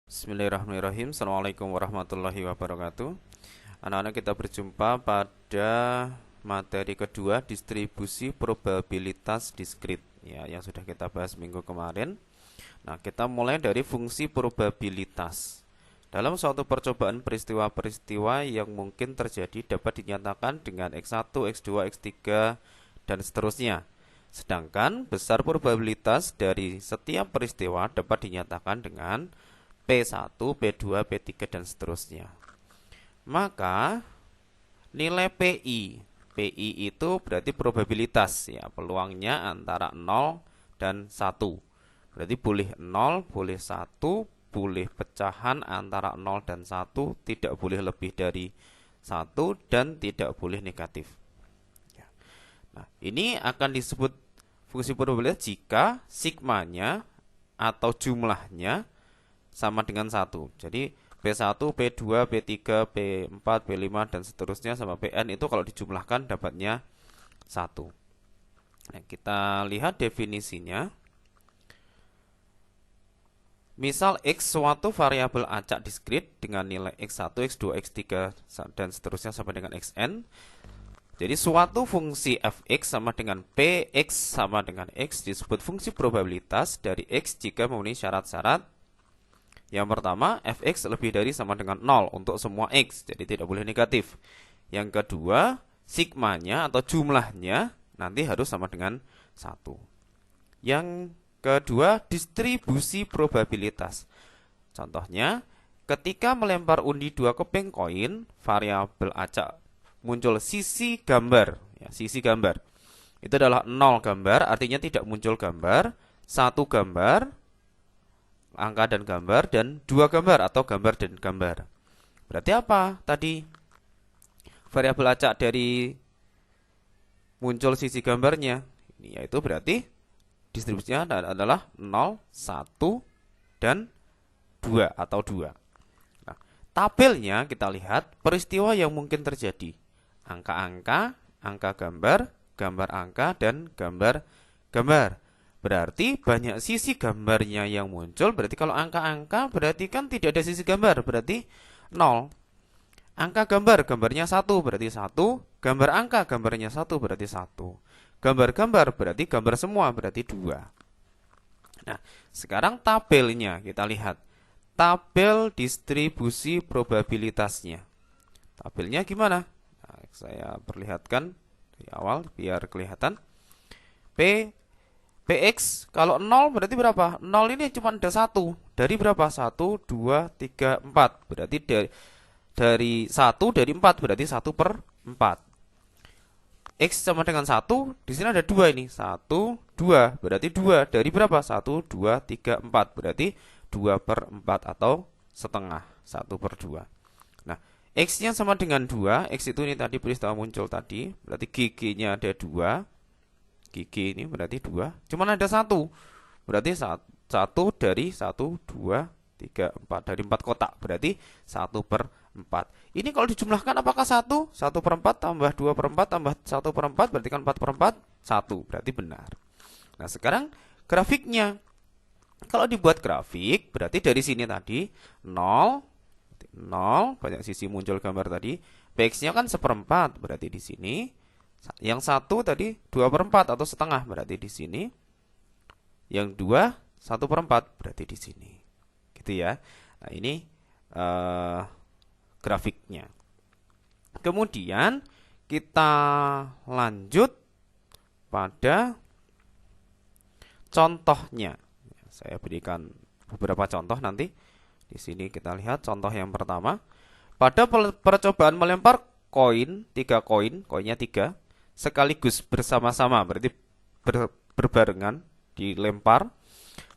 Bismillahirrahmanirrahim. Assalamualaikum warahmatullahi wabarakatuh. Anak-anak, kita berjumpa pada materi kedua, distribusi probabilitas diskrit ya, yang sudah kita bahas minggu kemarin. Nah, kita mulai dari fungsi probabilitas. Dalam suatu percobaan, peristiwa-peristiwa yang mungkin terjadi dapat dinyatakan dengan X1, X2, X3 dan seterusnya. Sedangkan besar probabilitas dari setiap peristiwa dapat dinyatakan dengan P1, P2, P3 dan seterusnya. Maka nilai PI itu berarti probabilitas ya, peluangnya antara 0 dan 1. Berarti boleh 0, boleh 1, boleh pecahan antara 0 dan 1, tidak boleh lebih dari 1 dan tidak boleh negatif. Nah, ini akan disebut fungsi probabilitas jika sigmanya atau jumlahnya sama dengan 1. Jadi P1, P2, P3, P4, P5 dan seterusnya sama Pn itu kalau dijumlahkan dapatnya 1. Nah, kita lihat definisinya. Misal X suatu variabel acak diskrit dengan nilai X1, X2, X3 dan seterusnya sampai dengan Xn. Jadi suatu fungsi fx sama dengan px sama dengan x disebut fungsi probabilitas dari x jika memenuhi syarat-syarat. Yang pertama, fx lebih dari sama dengan 0 untuk semua x, jadi tidak boleh negatif. Yang kedua, sigmanya atau jumlahnya nanti harus sama dengan 1. Yang kedua, distribusi probabilitas. Contohnya, ketika melempar undi 2 keping koin, variabel acak muncul sisi gambar. Ya, sisi gambar. Itu adalah 0 gambar, artinya tidak muncul gambar, 1 gambar, angka dan gambar, dan 2 gambar atau gambar dan gambar. Berarti apa tadi? Variabel acak dari muncul sisi gambarnya, yaitu berarti distribusinya adalah 0, 1, dan 2 atau 2. Nah, tabelnya kita lihat peristiwa yang mungkin terjadi. Angka-angka, angka gambar, gambar angka, dan gambar gambar. Berarti banyak sisi gambarnya yang muncul. Berarti kalau angka-angka berarti kan tidak ada sisi gambar, berarti 0. Angka gambar, gambarnya 1 berarti 1. Gambar angka, gambarnya 1 berarti 1. Gambar-gambar berarti gambar semua berarti 2. Nah, sekarang tabelnya kita lihat. Tabel distribusi probabilitasnya. Tabelnya gimana? Nah, saya perlihatkan di awal biar kelihatan. Px kalau 0 berarti berapa? 0 ini cuma ada 1. Dari berapa? 1, 2, 3, 4. Berarti dari 1 dari 4 berarti 1 per 4. X sama dengan 1. Di sini ada 2 ini. 1, 2. Berarti 2. Dari berapa? 1, 2, 3, 4. Berarti 2 per 4 atau setengah. 1 per 2. Nah, X-nya sama dengan 2. X itu ini tadi peristiwa muncul tadi. Berarti GG-nya ada 2. GG ini berarti 2. Cuman ada 1. Berarti 1 dari 1, 2, 3, 4. Dari 4 kotak. Berarti 1 per 4. Ini kalau dijumlahkan apakah 1? 1 per 4 tambah 2 per 4 tambah 1 per 4. Berarti kan 4 per 4. 1. Berarti benar. Nah, sekarang grafiknya. Kalau dibuat grafik, berarti dari sini tadi 0, 0, banyak sisi muncul gambar tadi. Px-nya kan seperempat, berarti di sini. Yang 1 tadi 2 per 4 atau setengah, berarti di sini. Yang 2, 1 per 4, berarti di sini. Gitu ya. Nah, ini grafiknya. Kemudian kita lanjut pada contohnya. Saya berikan beberapa contoh nanti. Di sini kita lihat contoh yang pertama. Pada percobaan melempar koin, 3 koin, koinnya 3, sekaligus bersama-sama, berarti berbarengan dilempar.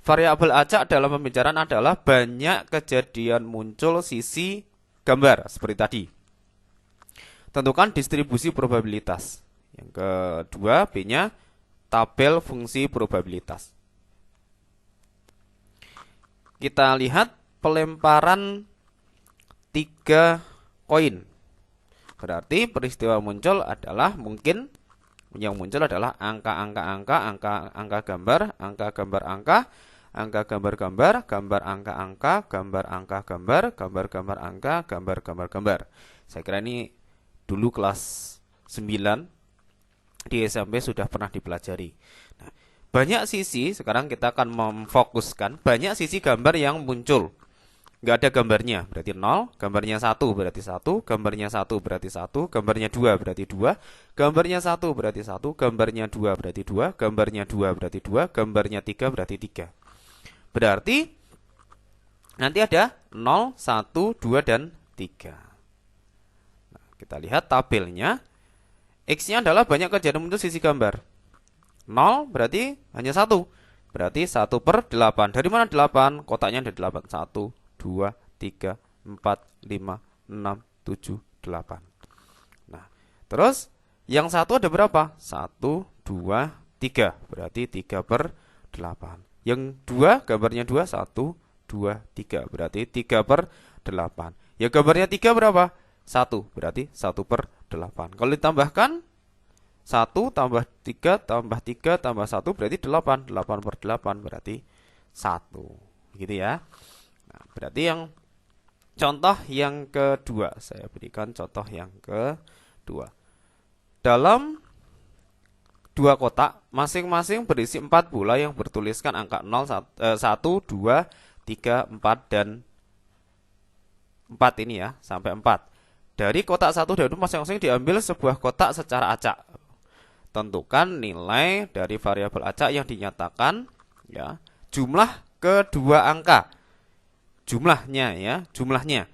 Variabel acak dalam pembicaraan adalah banyak kejadian muncul sisi gambar, seperti tadi. Tentukan distribusi probabilitas. Yang kedua, B-nya tabel fungsi probabilitas. Kita lihat pelemparan 3 koin. Berarti peristiwa muncul adalah mungkin yang muncul adalah angka-angka angka, angka gambar angka, angka gambar-gambar, gambar angka-angka, gambar angka-gambar, gambar-gambar angka, gambar-gambar gambar. Saya kira ini dulu kelas 9 di SMP sudah pernah dipelajari. Nah, banyak sisi, sekarang kita akan memfokuskan banyak sisi gambar yang muncul. Nggak ada gambarnya, berarti 0, gambarnya 1 berarti 1, gambarnya 1 berarti 1, gambarnya 2 berarti 2, gambarnya 1 berarti 1, gambarnya 2 berarti 2, gambarnya 2 berarti 2, gambarnya 3 berarti 3. Berarti nanti ada 0, 1, 2, dan 3. Nah, kita lihat tabelnya. X-nya adalah banyak kejadian muncul sisi gambar. 0 berarti hanya 1. Berarti 1 per 8. Dari mana 8? Kotaknya ada 8. 1, 2, 3, 4, 5, 6, 7, 8. Nah, terus yang 1 ada berapa? 1, 2, 3. Berarti 3 per 8. Yang 2, gambarnya 2, 1, 2, 3. Berarti 3 per 8. Ya gambarnya 3 berapa? 1. Berarti 1 per 8. Kalau ditambahkan 1 tambah 3 tambah 3 tambah 1 berarti 8. 8 per 8 berarti 1. Gitu ya. Nah, berarti yang contoh yang kedua, saya berikan contoh yang kedua. Dalam dua kotak, masing-masing berisi 4 bola yang bertuliskan angka 0, 1, 2, 3, 4, dan 4 ini ya, sampai 4. Dari kotak 1 dan 2 masing-masing diambil sebuah kotak secara acak. Tentukan nilai dari variabel acak yang dinyatakan, ya, jumlah kedua angka. Jumlahnya ya, jumlahnya.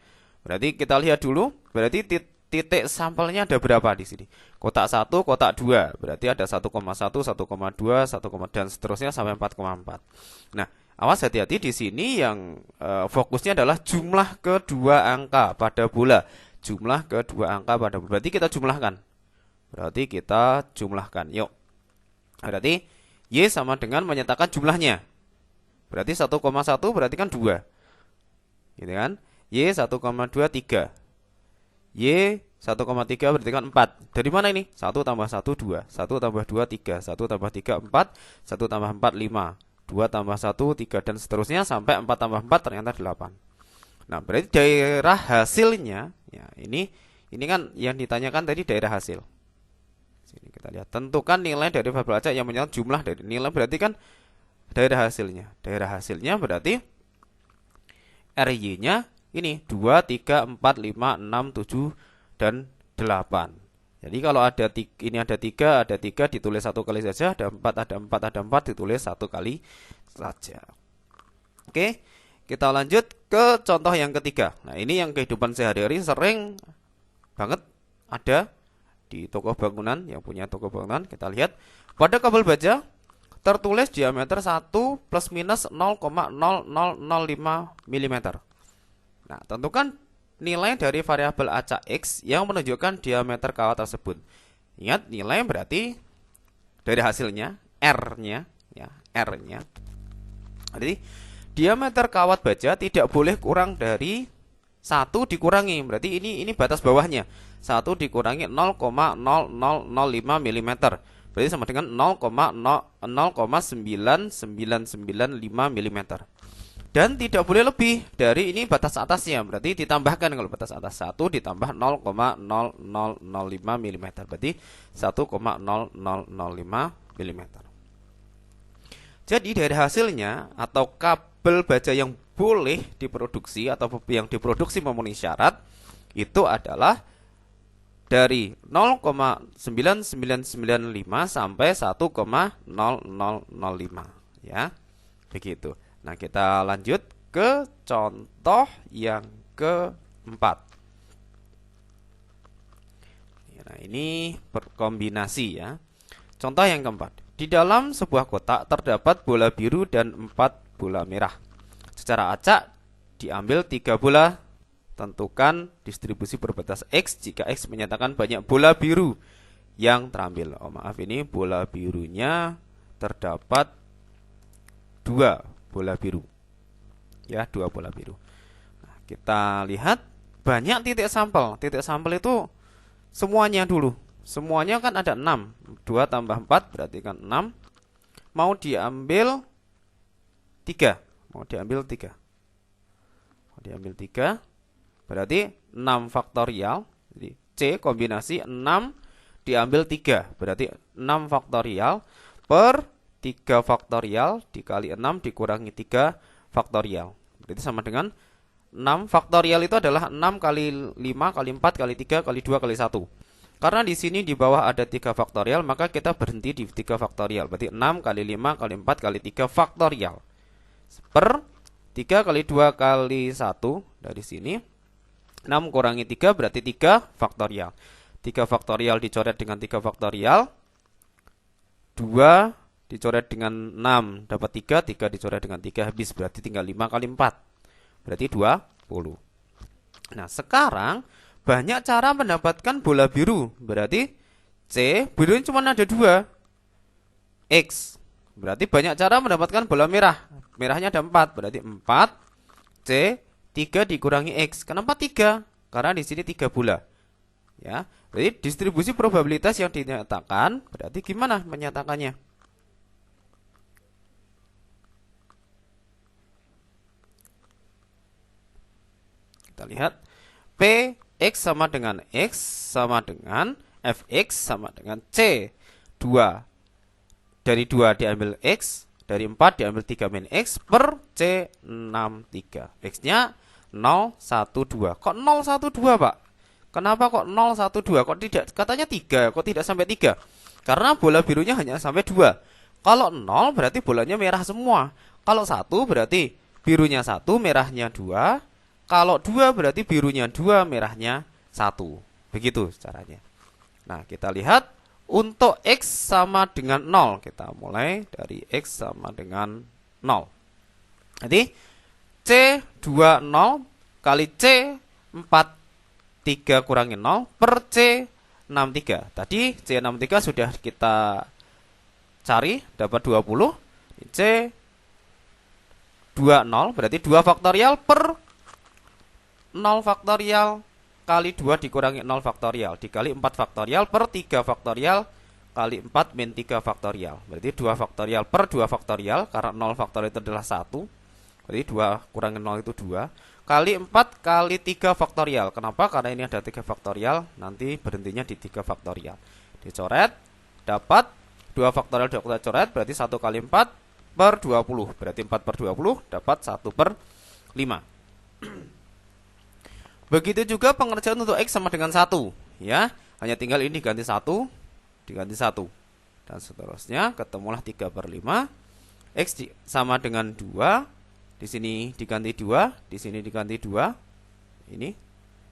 Berarti kita lihat dulu, berarti titik sampelnya ada berapa di sini? Kotak 1, kotak 2. Berarti ada 1,1, 1,2, 1, dan seterusnya sampai 4,4. Nah, awas hati-hati di sini yang fokusnya adalah jumlah kedua angka pada bola. Jumlah kedua angka pada bola. Berarti kita jumlahkan. Yuk. Berarti Y sama dengan menyatakan jumlahnya. Berarti 1,1 berarti kan 2. Gitu kan? Y 1,2 3. Y 1,3 berarti kan 4. Dari mana ini? 1 tambah 1 2, 1 tambah 2 3, 1 tambah 3 4, 1 tambah 4 5, 2 tambah 1 3, dan seterusnya sampai 4 tambah 4 ternyata 8. Nah, berarti daerah hasilnya, ya, ini kan yang ditanyakan tadi daerah hasil. Sini kita lihat, tentukan nilai dari variabel acak yang menyatakan jumlah dari nilai, berarti kan daerah hasilnya. Daerah hasilnya berarti RY-nya ini 2, 3, 4, 5, 6, 7, dan 8. Jadi kalau ada ini ada 3 ditulis 1 kali saja, ada 4 ditulis 1 kali saja. Oke, kita lanjut ke contoh yang ketiga. Nah, ini yang kehidupan sehari-hari sering banget ada di toko bangunan, yang punya toko bangunan. Kita lihat pada kabel baja tertulis diameter 1 plus minus 0,0005 mm. Nah, tentukan nilai dari variabel acak X yang menunjukkan diameter kawat tersebut. Ingat, nilai berarti dari hasilnya, R-nya, ya, R-nya. Jadi, diameter kawat baja tidak boleh kurang dari 1 dikurangi. Berarti ini batas bawahnya. 1 dikurangi 0,0005 mm. Berarti sama dengan 0,9995 mm. Dan tidak boleh lebih dari ini batas atasnya. Berarti ditambahkan, kalau batas atas 1 ditambah 0,0005 mm. Berarti 1,0005 mm. Jadi dari hasilnya atau kabel baja yang boleh diproduksi atau yang diproduksi memenuhi syarat itu adalah dari 0,9995 sampai 1,0005, ya. Begitu. Nah, kita lanjut ke contoh yang keempat. Nah, ini perkombinasi, ya. Contoh yang keempat. Di dalam sebuah kotak terdapat bola biru dan 4 bola merah. Secara acak diambil 3 bola. Tentukan distribusi berbatas X jika X menyatakan banyak bola biru yang terambil. Oh, maaf, ini bola birunya terdapat 2 bola biru. Ya, 2 bola biru. Nah, kita lihat banyak titik sampel. Titik sampel itu semuanya dulu. Semuanya kan ada 6. 2 tambah 4 berarti kan 6. Mau diambil 3. Mau diambil 3. Mau diambil 3. Berarti 6 faktorial. Jadi C kombinasi 6 diambil 3. Berarti 6 faktorial per 3 faktorial dikali 6 dikurangi 3 faktorial. Berarti sama dengan 6 faktorial itu adalah 6 kali 5 kali 4 kali 3 kali 2 kali 1. Karena di sini di bawah ada 3 faktorial, maka kita berhenti di 3 faktorial. Berarti 6 kali 5 kali 4 kali 3 faktorial. Per 3 kali 2 kali 1 dari sini. 6 kurangi 3 berarti 3 faktorial. 3 faktorial dicoret dengan 3 faktorial. 2 dicoret dengan 6 dapat 3. 3 dicoret dengan 3 habis. Berarti tinggal 5 kali 4. Berarti 20. Nah sekarang banyak cara mendapatkan bola biru. Berarti C, birunya cuma ada 2. X. Berarti banyak cara mendapatkan bola merah. Merahnya ada 4. Berarti 4. C, 3 dikurangi X. Kenapa 3? Karena di sini 3 bola. Ya. Jadi distribusi probabilitas yang dinyatakan. Berarti gimana menyatakannya? Kita lihat. P X sama dengan X sama dengan Fx sama dengan C. 2. Dari 2 diambil X. Dari 4 diambil 3 min X per C 63. X-nya 0, 1, 2. Kok 0, 1, 2 Pak? Kenapa kok 0, 1, 2? Kok tidak? Katanya 3. Kok tidak sampai 3? Karena bola birunya hanya sampai 2. Kalau 0 berarti bolanya merah semua. Kalau 1 berarti birunya 1, merahnya 2. Kalau 2 berarti birunya 2, merahnya 1. Begitu caranya. Nah, kita lihat untuk X sama dengan 0. Kita mulai dari X sama dengan 0. Jadi C 20 kali C 43 kurangi 0 per C 63. Tadi C 63 sudah kita cari dapat 20. C 20 berarti 2 faktorial per 0 faktorial kali 2 dikurangi 0 faktorial dikali 4 faktorial per 3 faktorial kali 4 min 3 faktorial. Berarti 2 faktorial per 2 faktorial karena 0 faktorial itu adalah 1. Berarti 2 kurangi 0 itu 2 kali 4 kali 3 faktorial. Kenapa? Karena ini ada 3 faktorial, nanti berhentinya di 3 faktorial. Dicoret, dapat 2 faktorial kita coret, berarti 1 kali 4 per 20. Berarti 4 per 20 dapat 1 per 5. Begitu juga pengerjaan untuk X sama dengan 1. Ya, hanya tinggal ini diganti 1, diganti 1. Dan seterusnya, ketemulah 3 per 5. X sama dengan 2. Di sini diganti 2, di sini diganti 2. Ini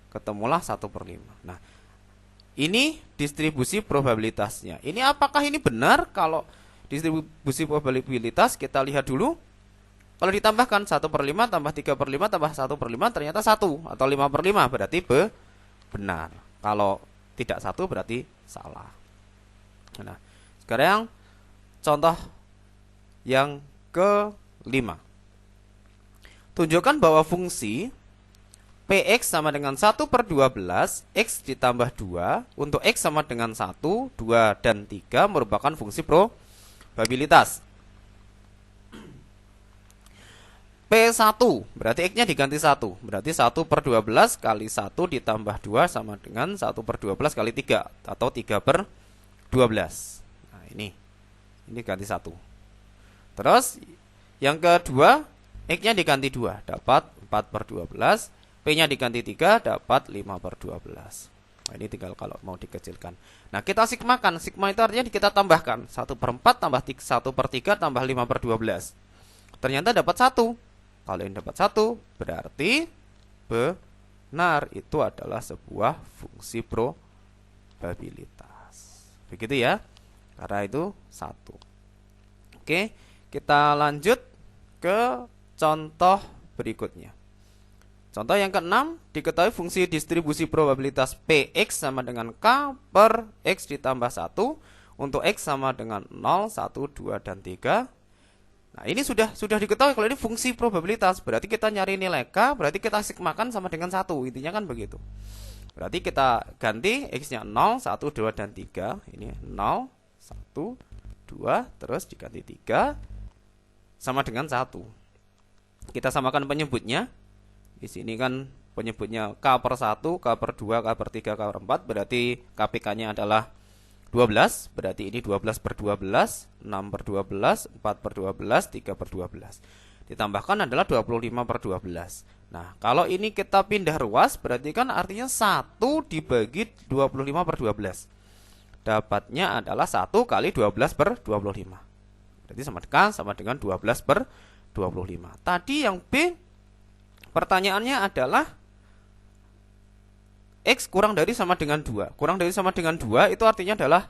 ketemulah 1 per 5. Nah, ini distribusi probabilitasnya. Ini apakah ini benar? Kalau distribusi probabilitas kita lihat dulu. Kalau ditambahkan 1 per 5 tambah 3 per 5 tambah 1 per 5 ternyata 1 atau 5 per 5 berarti benar. Kalau tidak 1 berarti salah. Nah, sekarang contoh yang ke-5. Tunjukkan bahwa fungsi Px sama dengan 1 per 12 X ditambah 2 untuk X sama dengan 1, 2, dan 3 merupakan fungsi probabilitas. P1 berarti X-nya diganti 1. Berarti 1 per 12 kali 1 ditambah 2 sama dengan 1 per 12 kali 3 atau 3 per 12. Nah, ini ganti 1. Terus yang kedua, X-nya diganti 2 dapat 4 per 12. P-nya diganti 3 dapat 5 per 12. Nah, ini tinggal kalau mau dikecilkan. Nah, kita sigmakan. Sigma itu artinya kita tambahkan 1 per 4 tambah 1 per 3 tambah 5 per 12. Ternyata dapat 1. Kalau ini dapat 1, berarti benar. Itu adalah sebuah fungsi probabilitas. Begitu ya. Karena itu 1. Oke, kita lanjut ke contoh berikutnya. Contoh yang ke-6, diketahui fungsi distribusi probabilitas Px sama dengan K per X ditambah 1 untuk X sama dengan 0, 1, 2, dan 3. Nah, ini sudah diketahui kalau ini fungsi probabilitas. Berarti kita nyari nilai K, berarti kita sigmakan sama dengan 1. Intinya kan begitu. Berarti kita ganti X-nya 0, 1, 2, dan 3. Ini 0, 1, 2, terus diganti 3 sama dengan 1. Kita samakan penyebutnya. Di sini kan penyebutnya K/1, K/2, K/3, K/4, berarti KPK-nya adalah 12, berarti ini 12/12, 6/12, 4/12, 3/12. Ditambahkan adalah 25/12. Nah, kalau ini kita pindah ruas, berarti kan artinya 1 dibagi 25/12. Dapatnya adalah 1 kali 12/25. Berarti sama dengan 12/25. Tadi yang B, pertanyaannya adalah X kurang dari sama dengan 2. Kurang dari sama dengan 2 itu artinya adalah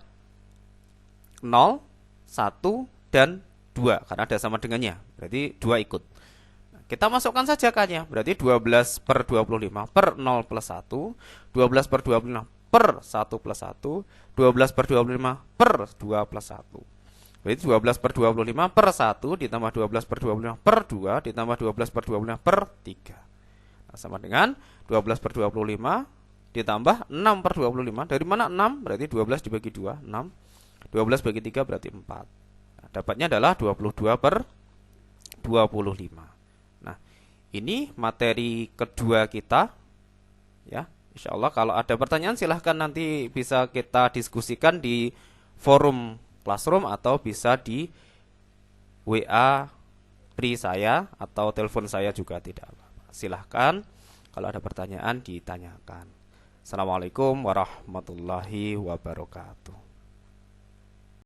0, 1, dan 2. Karena ada sama dengannya. Berarti 2 ikut. Kita masukkan saja K-nya. Berarti 12/25 per 0 plus 1. 12/25 per 1 plus 1. 12/25 per 2 plus 1. Berarti 12/25 per 1 ditambah 12/25 per 2 ditambah 12/25 per 3. Nah, sama dengan 12/25 ditambah 6/25. Dari mana 6? Berarti 12 dibagi 2, 6. 12 bagi 3 berarti 4. Nah, dapatnya adalah 22/25. Nah, ini materi kedua kita. Ya, insya Allah kalau ada pertanyaan silahkan nanti bisa kita diskusikan di forum Classroom atau bisa di WA pri saya atau telepon saya juga tidak apa-apa. Silahkan kalau ada pertanyaan ditanyakan. Assalamualaikum warahmatullahi wabarakatuh.